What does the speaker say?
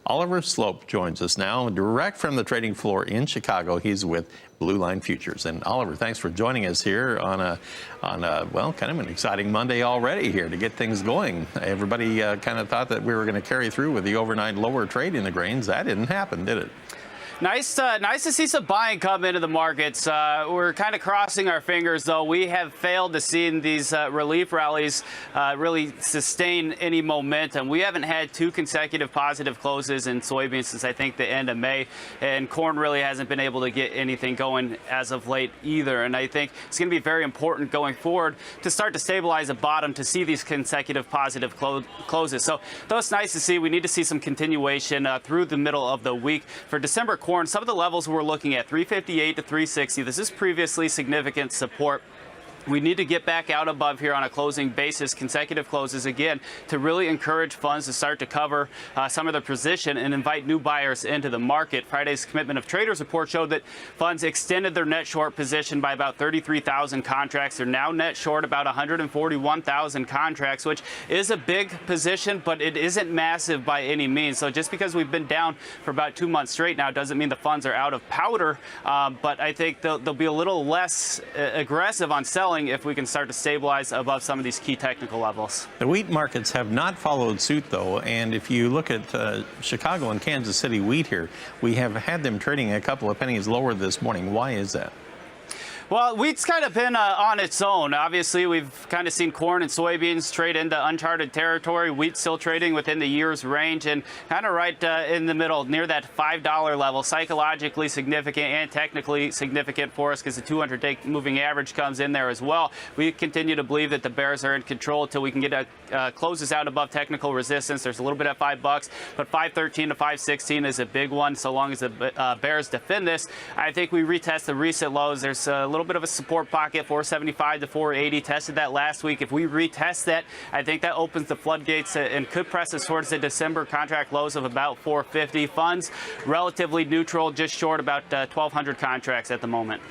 Oliver Sloup joins us now, direct from the trading floor in Chicago. He's with Blue Line Futures. And Oliver, thanks for joining us here on a well, kind of an exciting Monday already here to get things going. Everybody kind of thought that we were going to carry through with the overnight lower trade in the grains. That didn't happen, did it? Nice to see some buying come into the markets. We're kind of crossing our fingers, though. We have failed to see these relief rallies really sustain any momentum. We haven't had two consecutive positive closes in soybeans since I think the end of May, and corn really hasn't been able to get anything going as of late either. And I think it's going to be very important going forward to start to stabilize a bottom to see these consecutive positive closes. So though it's nice to see, we need to see some continuation through the middle of the week. For December corn, some of the levels we're looking at, 358 to 360. This is previously significant support. We need to get back out above here on a closing basis, consecutive closes again, to really encourage funds to start to cover some of their position and invite new buyers into the market. Friday's Commitment of Traders report showed that funds extended their net short position by about 33,000 contracts. They're now net short about 141,000 contracts, which is a big position, but it isn't massive by any means. So just because we've been down for about 2 months straight now doesn't mean the funds are out of powder, but I think they'll be a little less aggressive on selling if we can start to stabilize above some of these key technical levels. The wheat markets have not followed suit, though, and if you look at Chicago and Kansas City wheat here, we have had them trading a couple of pennies lower this morning. Why is that? Well, wheat's kind of been on its own. Obviously, we've kind of seen corn and soybeans trade into uncharted territory. Wheat still trading within the year's range and kind of right in the middle, near that $5 level. Psychologically significant and technically significant for us because the 200-day moving average comes in there as well. We continue to believe that the bears are in control until we can get closes out above technical resistance. There's a little bit at $5, but 513 to 516 is a big one. So long as the bears defend this, I think we retest the recent lows. There's a little bit of a support pocket, 475 to 480. Tested that last week. If we retest that, I think that opens the floodgates and could press us towards the December contract lows of about 450. Funds relatively neutral, just short about 1,200 contracts at the moment.